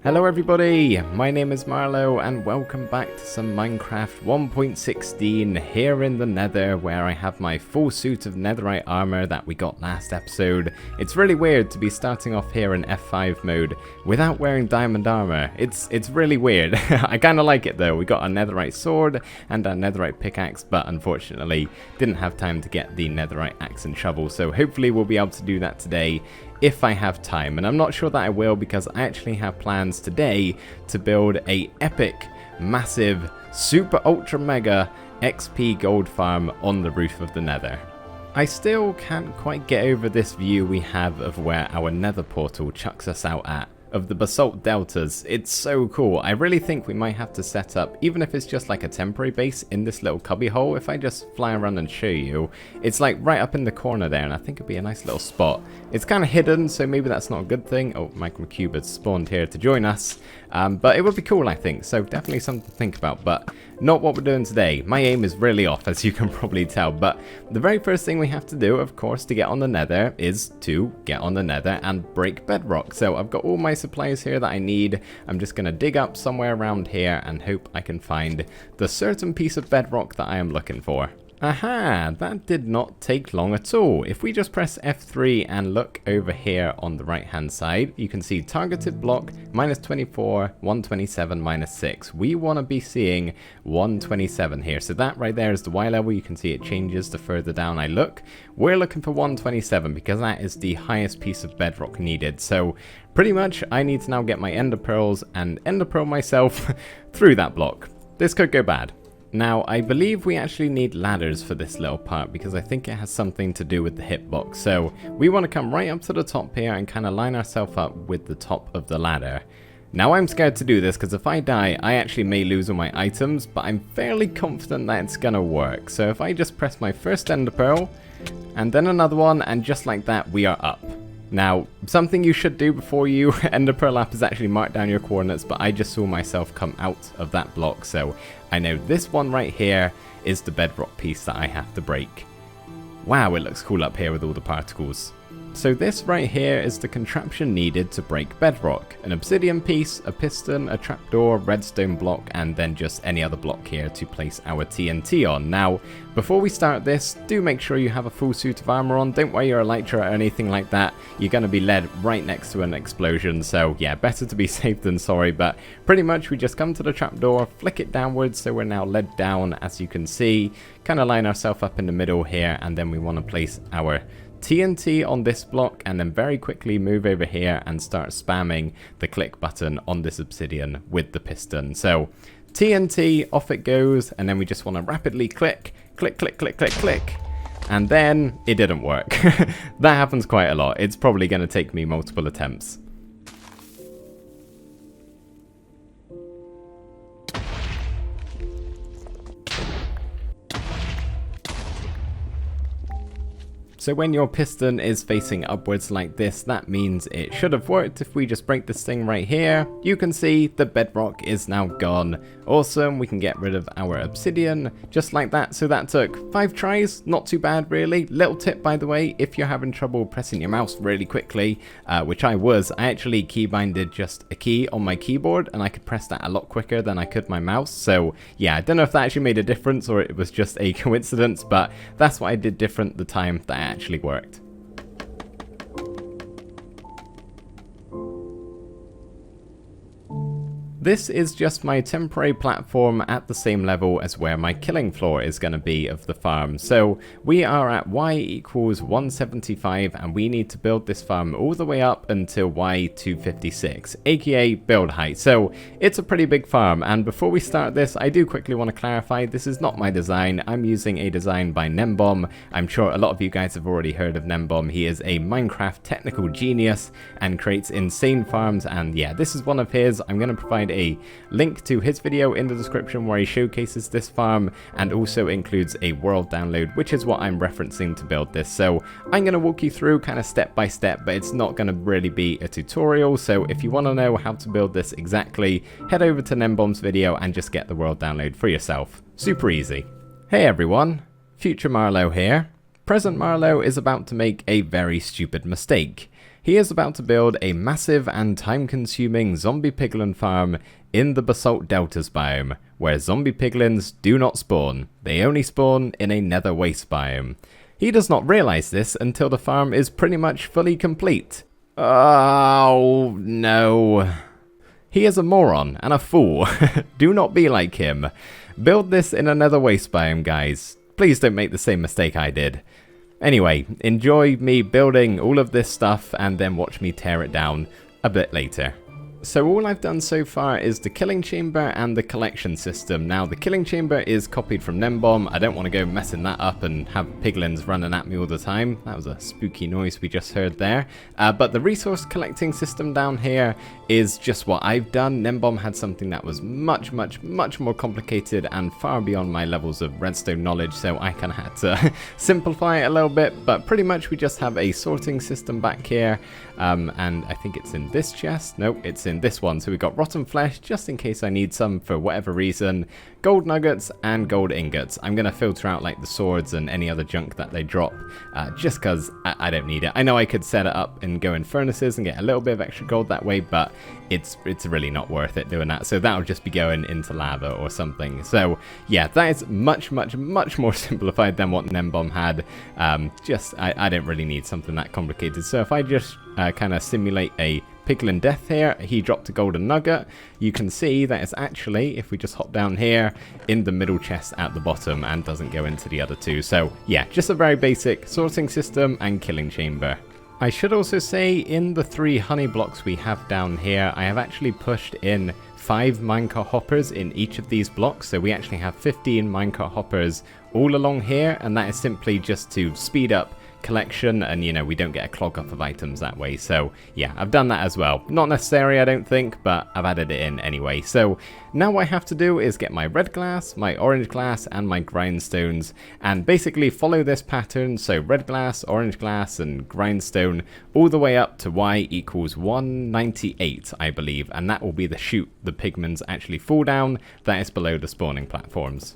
Hello everybody, my name is Marlo and welcome back to some Minecraft 1.16 here in the Nether, where I have my full suit of netherite armor that we got last episode. It's really weird to be starting off here in F5 mode without wearing diamond armor. It's really weird. I kinda like it though. We got a netherite sword and a netherite pickaxe, but unfortunately didn't have time to get the netherite axe and shovel, so hopefully we'll be able to do that today if I have time, and I'm not sure that I will because I actually have plans today to build a epic, massive, super ultra mega XP gold farm on the roof of the Nether. I still can't quite get over this view we have of where our Nether portal chucks us out at, of the basalt deltas. It's so cool. I really think we might have to set up, even if it's just like a temporary base in this little cubby hole. If I just fly around and show you, it's like right up in the corner there, and I think it'd be a nice little spot. It's kind of hidden, so maybe that's not a good thing. Oh, Michael McCube has spawned here to join us, but it would be cool, I think, so definitely something to think about, but not what we're doing today. My aim is really off, as you can probably tell, but the very first thing we have to do, of course, to get on the Nether is to get on the Nether and break bedrock. So I've got all my supplies here that I need. I'm just going to dig up somewhere around here and hope I can find the certain piece of bedrock that I am looking for. Aha, that did not take long at all. If we just press F3 and look over here on the right hand side, you can see targeted block -24, 127, -6. We want to be seeing 127 here. So that right there is the Y level. You can see it changes the further down I look. We're looking for 127 because that is the highest piece of bedrock needed. So pretty much I need to now get my ender pearls and ender pearl myself through that block. This could go bad. Now, I believe we actually need ladders for this little part because I think it has something to do with the hitbox. So we want to come right up to the top here and kind of line ourselves up with the top of the ladder. Now, I'm scared to do this because if I die, I actually may lose all my items, but I'm fairly confident that it's going to work. So if I just press my first ender pearl and then another one, and just like that, we are up. Now, something you should do before you ender pearl up is actually mark down your coordinates, but I just saw myself come out of that block, so I know this one right here is the bedrock piece that I have to break. Wow, it looks cool up here with all the particles. So this right here is the contraption needed to break bedrock. An obsidian piece, a piston, a trapdoor, redstone block, and then just any other block here to place our TNT on. Now, before we start this, do make sure you have a full suit of armor on. Don't wear your elytra or anything like that. You're going to be led right next to an explosion, so yeah, better to be safe than sorry. But pretty much we just come to the trapdoor, flick it downwards, so we're now led down, as you can see. Kind of line ourselves up in the middle here, and then we want to place our TNT on this block, and then very quickly move over here and start spamming the click button on this obsidian with the piston. So TNT, off it goes, and then we just want to rapidly click, click, click, click, click, click, and then it didn't work. That happens quite a lot. It's probably going to take me multiple attempts. So when your piston is facing upwards like this, that means it should have worked. If we just break this thing right here, you can see the bedrock is now gone. Awesome, we can get rid of our obsidian, just like that. So that took 5 tries, not too bad really. Little tip by the way, if you're having trouble pressing your mouse really quickly, which I actually keybinded just a key on my keyboard, and I could press that a lot quicker than I could my mouse. So yeah, I don't know if that actually made a difference or it was just a coincidence, but that's what I did different the time that I actually worked. This is just my temporary platform at the same level as where my killing floor is going to be of the farm. So we are at y equals 175 and we need to build this farm all the way up until y256, aka build height. So it's a pretty big farm, and before we start this, I do quickly want to clarify this is not my design. I'm using a design by Nembom. I'm sure a lot of you guys have already heard of Nembom. He is a Minecraft technical genius and creates insane farms, and yeah, this is one of his. I'm going to provide a link to his video in the description where he showcases this farm and also includes a world download, which is what I'm referencing to build this. So I'm going to walk you through kind of step by step, but it's not going to really be a tutorial. So if you want to know how to build this exactly, head over to Nembom's video and just get the world download for yourself. Super easy. Hey everyone, Future Marlo here. Present Marlowe is about to make a very stupid mistake. He is about to build a massive and time-consuming zombie piglin farm in the Basalt Deltas biome, where zombie piglins do not spawn. They only spawn in a nether waste biome. He does not realise this until the farm is pretty much fully complete. Oh no. He is a moron and a fool. Do not be like him. Build this in a nether waste biome, guys. Please don't make the same mistake I did. Anyway, enjoy me building all of this stuff and then watch me tear it down a bit later. So all I've done so far is the killing chamber and the collection system. Now the killing chamber is copied from Nembomb. I don't want to go messing that up and have piglins running at me all the time. That was a spooky noise we just heard there. But the resource collecting system down here is just what I've done. Nembomb had something that was much more complicated and far beyond my levels of redstone knowledge, so I kind of had to simplify it a little bit. But pretty much we just have a sorting system back here, and I think it's in this chest. Nope, it's in this one. So we've got rotten flesh just in case I need some for whatever reason, gold nuggets and gold ingots. I'm going to filter out like the swords and any other junk that they drop, just because I don't need it. I know I could set it up and go in furnaces and get a little bit of extra gold that way, but it's really not worth it doing that. So that'll just be going into lava or something. So yeah, that is much more simplified than what Nembomb had. I don't really need something that complicated. So if I just kind of simulate a piglin death here, he dropped a golden nugget. You can see that it's actually, if we just hop down here, in the middle chest at the bottom and doesn't go into the other two. So yeah, just a very basic sorting system and killing chamber. I should also say, in the 3 honey blocks we have down here, I have actually pushed in 5 minecart hoppers in each of these blocks. So we actually have 15 minecart hoppers all along here, and that is simply just to speed up collection, and you know, we don't get a clog up of items that way. So yeah, I've done that as well. Not necessary, I don't think, but I've added it in anyway. So now what I have to do is get my red glass, my orange glass, and my grindstones, and basically follow this pattern. So red glass, orange glass, and grindstone all the way up to y equals 198, I believe, and that will be the chute the pigments actually fall down that is below the spawning platforms.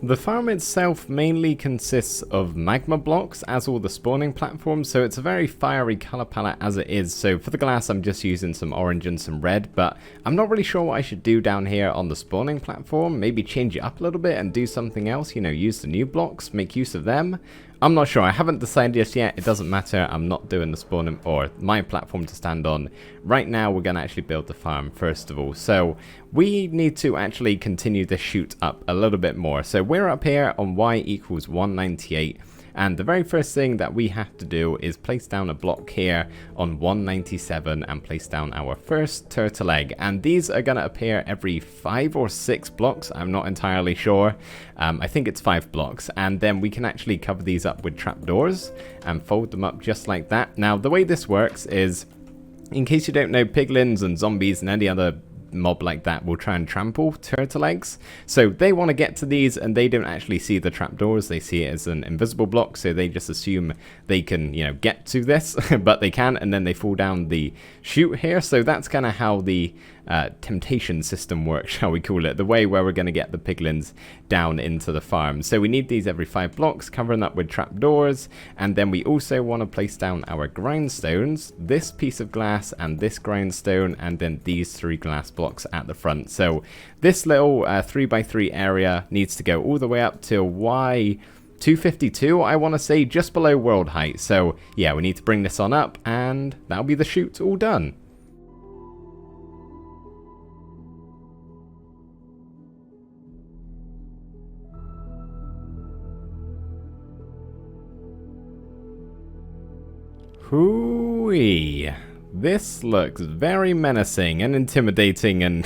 The farm itself mainly consists of magma blocks, as all the spawning platforms, so it's a very fiery color palette as it is. So for the glass I'm just using some orange and some red, but I'm not really sure what I should do down here on the spawning platform. Maybe change it up a little bit and do something else, you know, use the new blocks, make use of them. I'm not sure, I haven't decided just yet. It doesn't matter, I'm not doing the spawning or my platform to stand on. Right now we're going to actually build the farm first of all. So we need to actually continue the chute up a little bit more. So we're up here on y equals 198. And the very first thing that we have to do is place down a block here on 197 and place down our first turtle egg. And these are going to appear every 5 or 6 blocks. I'm not entirely sure. I think it's 5 blocks. And then we can actually cover these up with trapdoors and fold them up just like that. Now, the way this works is, in case you don't know, piglins and zombies and any other mob like that will try and trample turtle eggs. So they want to get to these and they don't actually see the trapdoors. They see it as an invisible block, so they just assume they can, you know, get to this, but they can, and then they fall down the chute here. So that's kind of how the temptation system works, shall we call it, the way where we're going to get the piglins down into the farm. So we need these every 5 blocks, covering up with trapdoors, and then we also want to place down our grindstones, this piece of glass and this grindstone, and then these 3 glass blocks at the front. So this little 3x3 area needs to go all the way up to y 252, I want to say, just below world height. So yeah, we need to bring this on up, and that'll be the chute all done. Hooey. This looks very menacing and intimidating and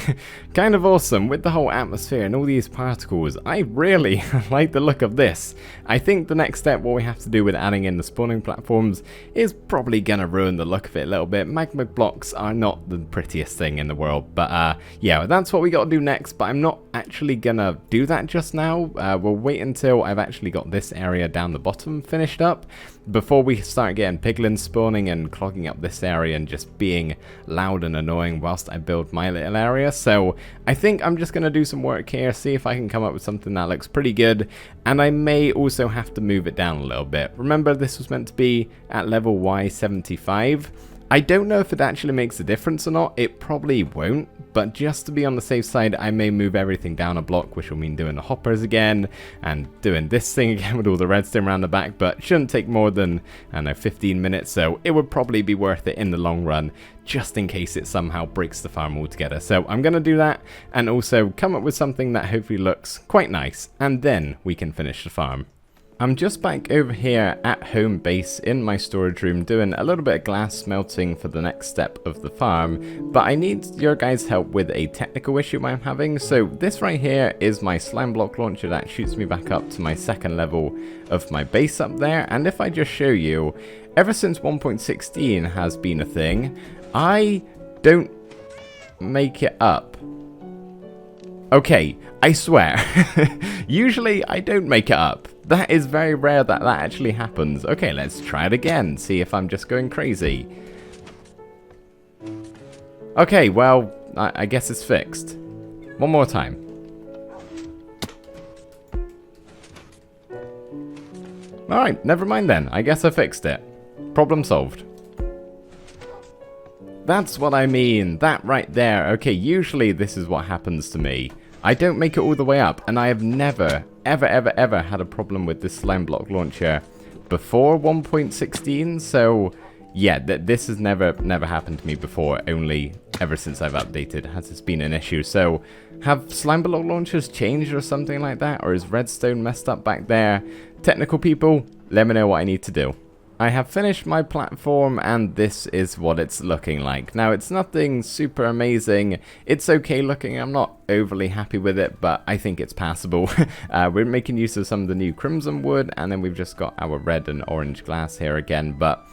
kind of awesome with the whole atmosphere and all these particles. I really like the look of this. I think the next step, what we have to do with adding in the spawning platforms, is probably gonna ruin the look of it a little bit. Magma blocks are not the prettiest thing in the world, but yeah, that's what we gotta do next, but I'm not actually gonna do that just now. We'll wait until I've actually got this area down the bottom finished up before we start getting piglins spawning and clogging up this area and just just being loud and annoying whilst I build my little area. So I think I'm just going to do some work here, see if I can come up with something that looks pretty good, and I may also have to move it down a little bit. Remember, this was meant to be at level Y75. I don't know if it actually makes a difference or not. It probably won't, but just to be on the safe side, I may move everything down a block, which will mean doing the hoppers again and doing this thing again with all the redstone around the back, but shouldn't take more than, I don't know, 15 minutes, so it would probably be worth it in the long run, just in case it somehow breaks the farm altogether. So I'm going to do that and also come up with something that hopefully looks quite nice, and then we can finish the farm. I'm just back over here at home base in my storage room doing a little bit of glass smelting for the next step of the farm, but I need your guys' help with a technical issue I'm having. So this right here is my slime block launcher that shoots me back up to my second level of my base up there, and if I just show you, ever since 1.16 has been a thing, I don't make it up. Okay, I swear, usually I don't make it up. That is very rare that that actually happens. Okay, let's try it again, see if I'm just going crazy. Okay, well, I guess it's fixed. One more time. Alright, never mind then. I guess I fixed it. Problem solved. That's what I mean, that right there. Okay, usually this is what happens to me. I don't make it all the way up, and I have never, ever had a problem with this slime block launcher before 1.16, so yeah, this has never happened to me before, only ever since I've updated has this been an issue. So have slime block launchers changed or something like that, or is redstone messed up back there? Technical people, let me know what I need to do. I have finished my platform and this is what it's looking like. Now, it's nothing super amazing. It's okay looking. I'm not overly happy with it, but I think it's passable. We're making use of some of the new crimson wood, and then we've just got our red and orange glass here again, but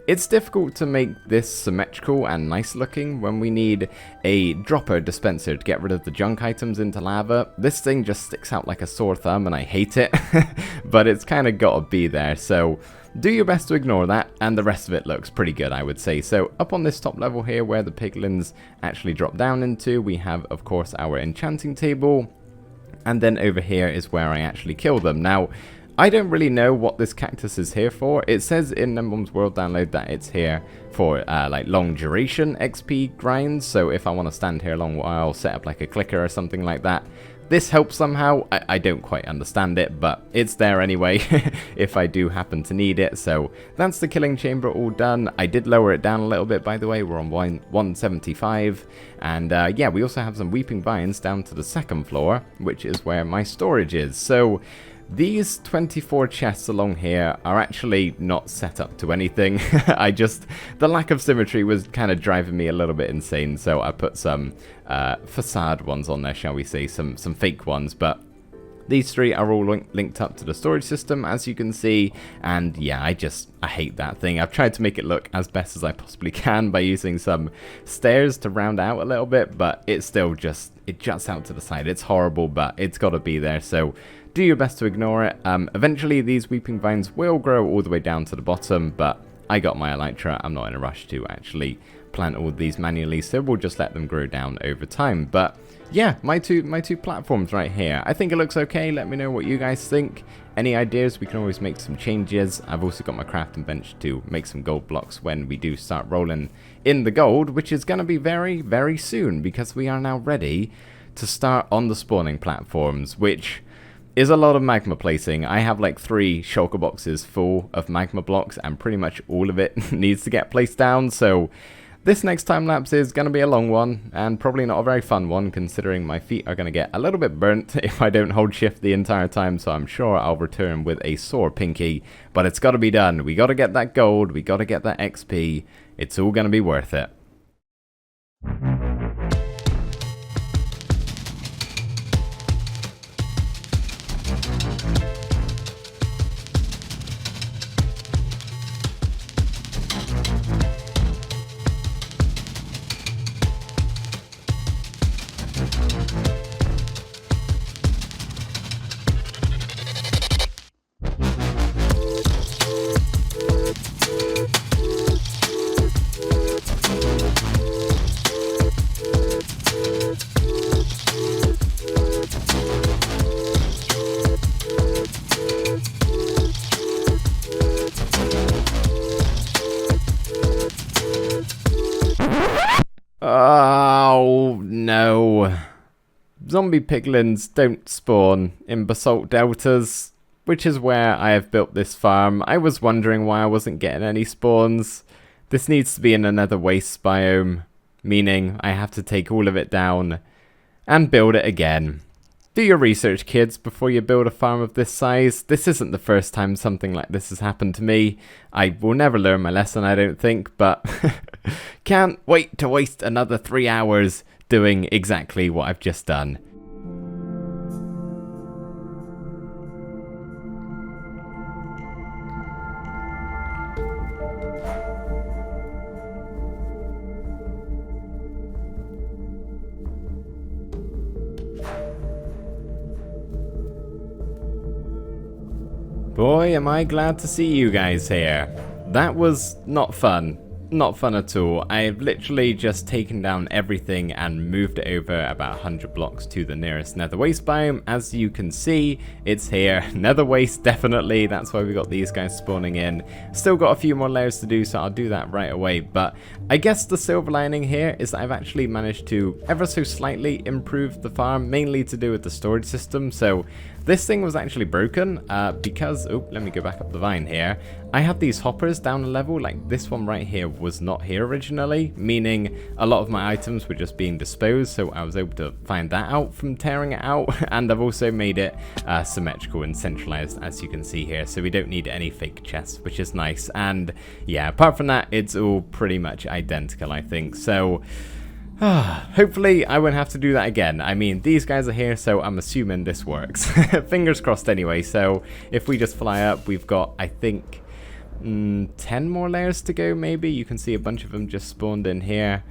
it's difficult to make this symmetrical and nice looking when we need a dropper dispenser to get rid of the junk items into lava. This thing just sticks out like a sore thumb and I hate it, but it's kind of got to be there, so do your best to ignore that, and the rest of it looks pretty good, I would say. So up on this top level here where the piglins actually drop down into, we have of course our enchanting table, and then over here is where I actually kill them. Now, I don't really know what this cactus is here for. It says in Nembom's World Download that it's here for like long duration XP grinds, so if I want to stand here a long while, set up like a clicker or something like that. This helps somehow. I don't quite understand it, but it's there anyway if I do happen to need it. So that's the killing chamber all done. I did lower it down a little bit, by the way. We're on 175. And yeah, we also have some weeping vines down to the second floor, which is where my storage is. So these 24 chests along here are actually not set up to anything. The lack of symmetry was kind of driving me a little bit insane, so I put some facade ones on there, shall we say, some fake ones, but these three are all linked up to the storage system, as you can see, and yeah, I hate that thing. I've tried to make it look as best as I possibly can by using some stairs to round out a little bit, but it still it juts out to the side. It's horrible, but it's got to be there, so do your best to ignore it. Eventually, these weeping vines will grow all the way down to the bottom, but I got my elytra. I'm not in a rush to actually plant all these manually, so we'll just let them grow down over time. But yeah, my two platforms right here. I think it looks okay. Let me know what you guys think. Any ideas? We can always make some changes. I've also got my crafting bench to make some gold blocks when we do start rolling in the gold, which is going to be very, very soon, because we are now ready to start on the spawning platforms, which is a lot of magma placing. I have like 3 shulker boxes full of magma blocks, and pretty much all of it needs to get placed down, so this next time lapse is going to be a long one, and probably not a very fun one, considering my feet are going to get a little bit burnt if I don't hold shift the entire time, so I'm sure I'll return with a sore pinky, but it's got to be done. We got to get that gold, we got to get that XP, it's all going to be worth it. so zombie piglins don't spawn in basalt deltas, which is where I have built this farm. I was wondering why I wasn't getting any spawns. This needs to be in another waste biome, meaning I have to take all of it down and build it again. Do your research, kids, before you build a farm of this size. This isn't the first time something like this has happened to me. I will never learn my lesson, I don't think, but can't wait to waste another 3 hours doing exactly what I've just done. Boy, am I glad to see you guys here. That was not fun. Not fun at all. I've literally just taken down everything and moved it over about 100 blocks to the nearest nether waste biome. As you can see, it's here. Nether waste, definitely. That's why we got these guys spawning in. Still got a few more layers to do, so I'll do that right away. But I guess the silver lining here is that I've actually managed to ever so slightly improve the farm, mainly to do with the storage system. So this thing was actually broken because, oh, let me go back up the vine here. I had these hoppers down a level, like this one right here was not here originally, meaning a lot of my items were just being disposed, so I was able to find that out from tearing it out, and I've also made it symmetrical and centralized, as you can see here, so we don't need any fake chests, which is nice. And yeah, apart from that, it's all pretty much identical, I think. So hopefully I won't have to do that again. I mean, these guys are here, so I'm assuming this works. Fingers crossed anyway. So if we just fly up, we've got, I think, 10 more layers to go, maybe. You can see a bunch of them just spawned in here,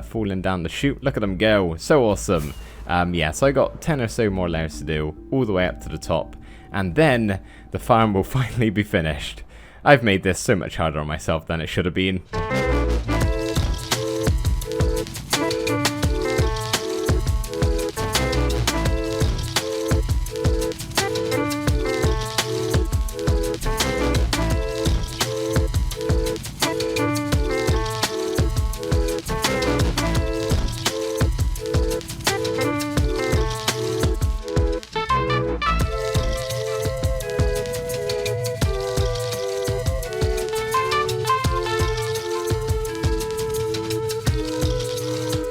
falling down the chute. Look at them go. So awesome. Yeah, so I got 10 or so more layers to do, all the way up to the top. And then the farm will finally be finished. I've made this so much harder on myself than it should have been.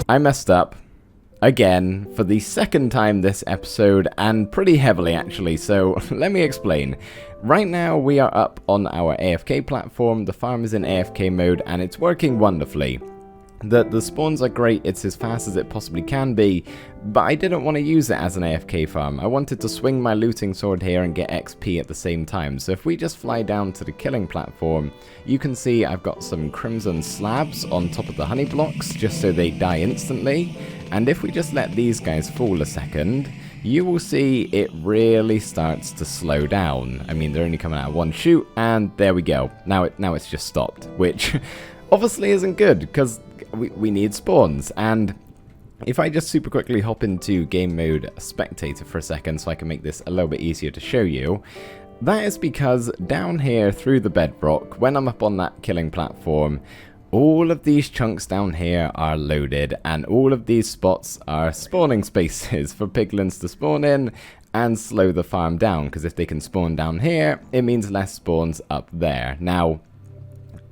I messed up again for the second time this episode, and pretty heavily actually, so let me explain. Right now we are up on our AFK platform, the farm is in AFK mode and it's working wonderfully. The spawns are great, it's as fast as it possibly can be, but I didn't want to use it as an AFK farm. I wanted to swing my looting sword here and get XP at the same time. So if we just fly down to the killing platform, you can see I've got some crimson slabs on top of the honey blocks, just so they die instantly. And if we just let these guys fall a second, you will see it really starts to slow down. I mean, they're only coming out of one chute, and there we go. Now it's just stopped, which obviously isn't good, because we need spawns. And if I just super quickly hop into game mode spectator for a second so I can make this a little bit easier to show you, that is because down here through the bedrock, when I'm up on that killing platform, all of these chunks down here are loaded, and all of these spots are spawning spaces for piglins to spawn in and slow the farm down, because if they can spawn down here, it means less spawns up there. Now,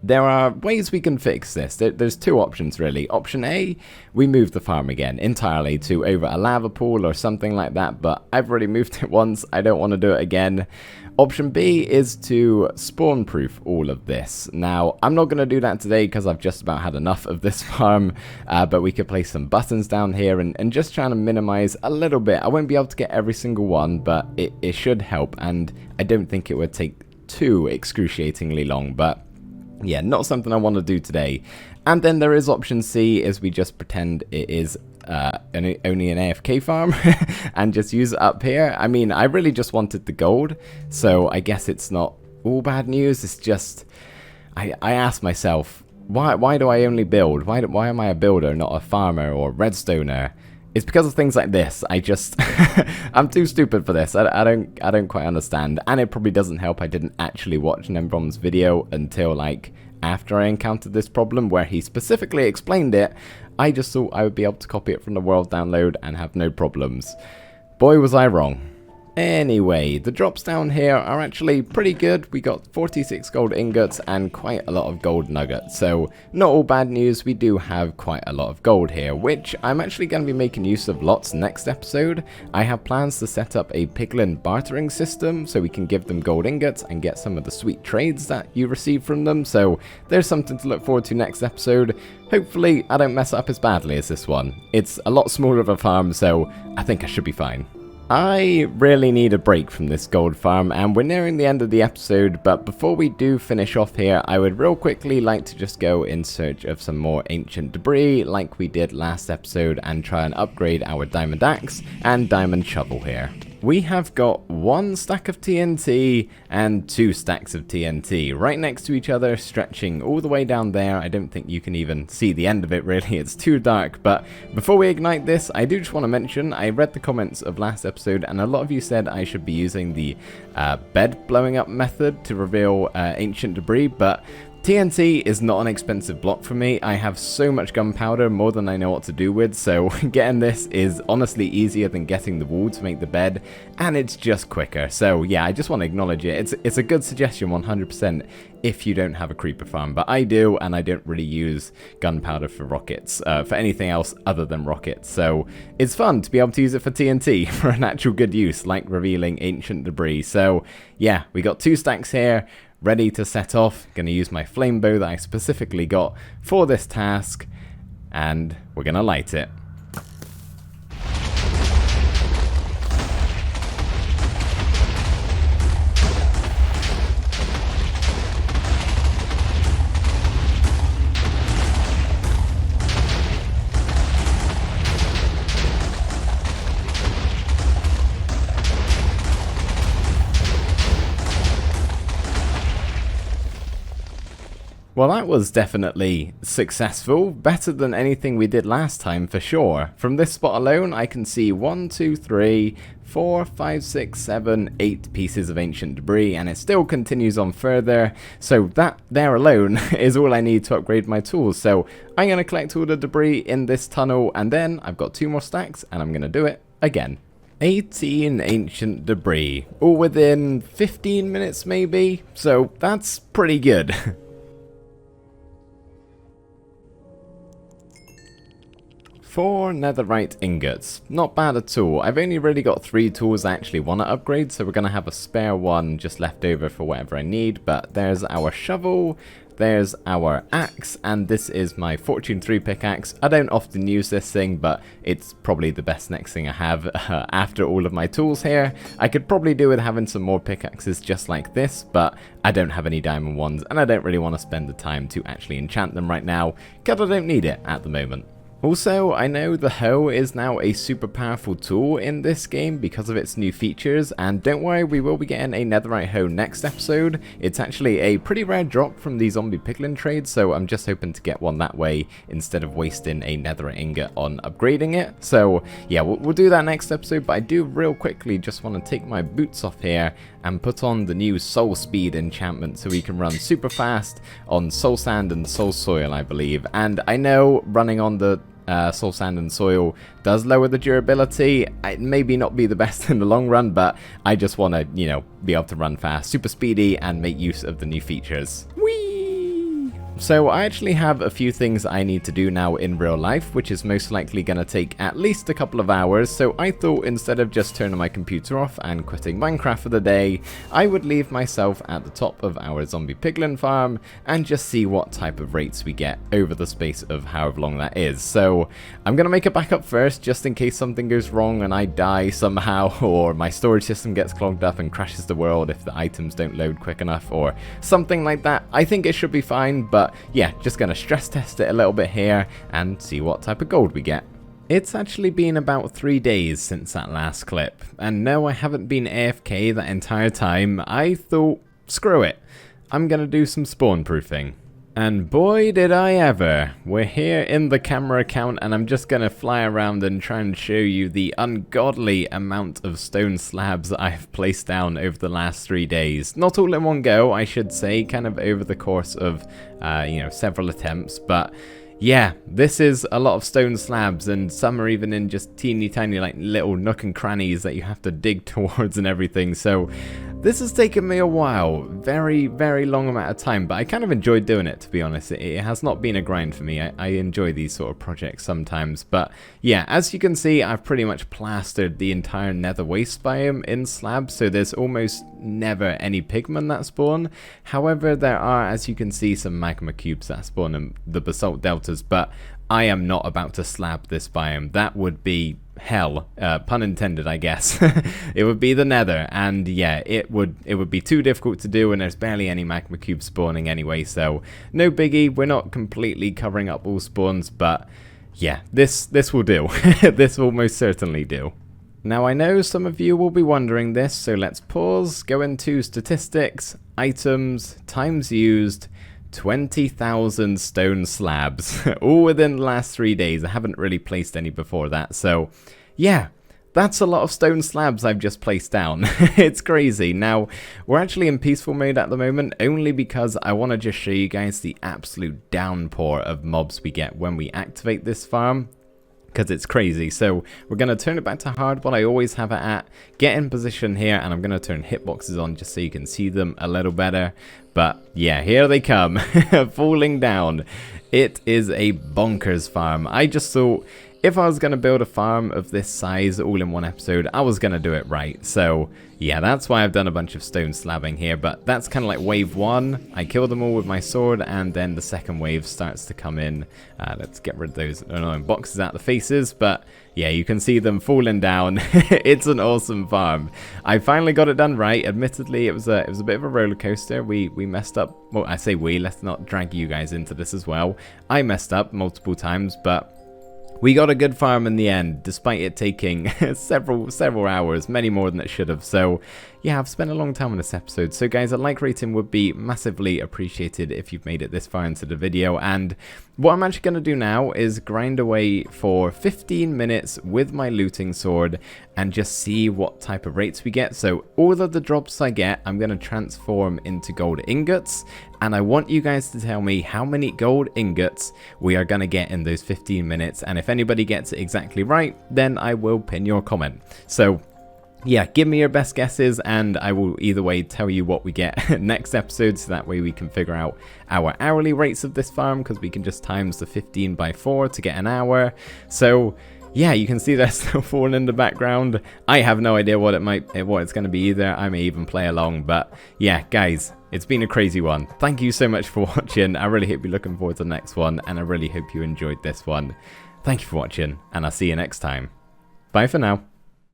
there are ways we can fix this. There's two options really. Option A, we move the farm again entirely to over a lava pool or something like that, but I've already moved it once, I don't want to do it again. Option B is to spawn proof all of this. Now, I'm not going to do that today because I've just about had enough of this farm, but we could place some buttons down here and just trying to minimize a little bit. I won't be able to get every single one, but it should help, and I don't think it would take too excruciatingly long, but yeah, not something I want to do today. And then there is option C, is we just pretend it is only an AFK farm and just use it up here. I mean, I really just wanted the gold, so I guess it's not all bad news. It's just, I asked myself, why do I only build? Why am I a builder, not a farmer or redstoner? It's because of things like this. I just I'm too stupid for this. I don't quite understand, and it probably doesn't help I didn't actually watch Nembrom's video until like after I encountered this problem, where he specifically explained it. I just thought I would be able to copy it from the world download and have no problems. Boy, was I wrong. Anyway, the drops down here are actually pretty good. We got 46 gold ingots and quite a lot of gold nuggets. So not all bad news, we do have quite a lot of gold here, which I'm actually going to be making use of lots next episode. I have plans to set up a piglin bartering system so we can give them gold ingots and get some of the sweet trades that you receive from them. So there's something to look forward to next episode. Hopefully I don't mess up as badly as this one. It's a lot smaller of a farm, so I think I should be fine. I really need a break from this gold farm, and we're nearing the end of the episode, but before we do finish off here, I would real quickly like to just go in search of some more ancient debris like we did last episode and try and upgrade our diamond axe and diamond shovel here. We have got 1 stack of TNT and 2 stacks of TNT right next to each other, stretching all the way down there. I don't think you can even see the end of it really, it's too dark. But before we ignite this, I do just want to mention, I read the comments of last episode and a lot of you said I should be using the bed blowing up method to reveal ancient debris, but TNT is not an expensive block for me. I have so much gunpowder, more than I know what to do with, so getting this is honestly easier than getting the wool to make the bed, and it's just quicker. So yeah, I just want to acknowledge it. It's a good suggestion 100% if you don't have a creeper farm, but I do, and I don't really use gunpowder for rockets, for anything else other than rockets. So it's fun to be able to use it for TNT for an actual good use, like revealing ancient debris. So yeah, we got 2 stacks here, ready to set off. Gonna use my flame bow that I specifically got for this task, and we're gonna light it. Well, that was definitely successful, better than anything we did last time for sure. From this spot alone, I can see 1, 2, 3, 4, 5, 6, 7, 8 pieces of ancient debris, and it still continues on further. So that there alone is all I need to upgrade my tools. So I'm going to collect all the debris in this tunnel, and then I've got 2 more stacks, and I'm going to do it again. 18 ancient debris, all within 15 minutes maybe, so that's pretty good. 4 netherite ingots, not bad at all. I've only really got 3 tools I actually want to upgrade, so we're going to have a spare one just left over for whatever I need. But there's our shovel, there's our axe, and this is my Fortune 3 pickaxe. I don't often use this thing, but it's probably the best next thing I have after all of my tools here. I could probably do with having some more pickaxes just like this, but I don't have any diamond ones, and I don't really want to spend the time to actually enchant them right now, because I don't need it at the moment. Also, I know the hoe is now a super powerful tool in this game because of its new features, and don't worry, we will be getting a netherite hoe next episode. It's actually a pretty rare drop from the zombie piglin trade, so I'm just hoping to get one that way instead of wasting a netherite ingot on upgrading it. So yeah, we'll do that next episode, but I do real quickly just want to take my boots off here and put on the new soul speed enchantment so we can run super fast on soul sand and soul soil, I believe. And I know running on the soul sand and soil does lower the durability. It maybe not be the best in the long run, but I just want to, you know, be able to run fast, super speedy, and make use of the new features. Whee! So I actually have a few things I need to do now in real life, which is most likely going to take at least a couple of hours, so I thought instead of just turning my computer off and quitting Minecraft for the day, I would leave myself at the top of our zombie piglin farm and just see what type of rates we get over the space of however long that is. So I'm going to make a backup first, just in case something goes wrong and I die somehow, or my storage system gets clogged up and crashes the world if the items don't load quick enough, or something like that. I think it should be fine, but yeah, just going to stress test it a little bit here and see what type of gold we get. It's actually been about 3 days since that last clip, and no, I haven't been AFK that entire time. I thought, screw it, I'm going to do some spawn proofing. And boy did I ever. We're here in the camera account, and I'm just going to fly around and try and show you the ungodly amount of stone slabs that I've placed down over the last 3 days. Not all in one go, I should say, kind of over the course of, you know, several attempts, but yeah, this is a lot of stone slabs, and some are even in just teeny tiny like little nook and crannies that you have to dig towards and everything. So this has taken me a while, very, very long amount of time, but I kind of enjoyed doing it, to be honest. It has not been a grind for me. I enjoy these sort of projects sometimes, but yeah, as you can see, I've pretty much plastered the entire nether waste biome in slabs, so there's almost never any pigmen that spawn. However, there are, as you can see, some magma cubes that spawn in the basalt deltas, but I am not about to slab this biome. That would be hell, pun intended, I guess. It would be the nether, and yeah, it would be too difficult to do, and there's barely any magma cubes spawning anyway, so no biggie. We're not completely covering up all spawns, but yeah, this will do. This will most certainly do. Now, I know some of you will be wondering this, so let's pause, go into statistics, items, times used, 20,000 stone slabs, all within the last 3 days. I haven't really placed any before that, so yeah, that's a lot of stone slabs I've just placed down. It's crazy. Now, we're actually in peaceful mode at the moment, only because I want to just show you guys the absolute downpour of mobs we get when we activate this farm, because it's crazy. So we're going to turn it back to hard, what I always have it at, get in position here, and I'm going to turn hitboxes on just so you can see them a little better. But yeah, here they come, falling down. It is a bonkers farm. I just thought if I was going to build a farm of this size all in one episode, I was going to do it right. So yeah, that's why I've done a bunch of stone slabbing here, but that's kind of like wave 1. I kill them all with my sword, and then the second wave starts to come in. Let's get rid of those annoying boxes out the faces, but yeah, you can see them falling down. It's an awesome farm. I finally got it done right. Admittedly, it was a bit of a roller coaster. We messed up. Well, I say we, let's not drag you guys into this as well. I messed up multiple times, but we got a good farm in the end, despite it taking several hours, many more than it should have. So yeah, I've spent a long time on this episode. So guys, a like rating would be massively appreciated if you've made it this far into the video. And what I'm actually going to do now is grind away for 15 minutes with my looting sword and just see what type of rates we get. So all of the drops I get, I'm going to transform into gold ingots. And I want you guys to tell me how many gold ingots we are going to get in those 15 minutes. And if anybody gets it exactly right, then I will pin your comment. So yeah, give me your best guesses, and I will either way tell you what we get next episode, so that way we can figure out our hourly rates of this farm, because we can just times the 15 by 4 to get an hour. So yeah, you can see they're still falling in the background. I have no idea what it's going to be either. I may even play along, but yeah, guys, it's been a crazy one. Thank you so much for watching. I really hope you're looking forward to the next one, and I really hope you enjoyed this one. Thank you for watching, and I'll see you next time. Bye for now.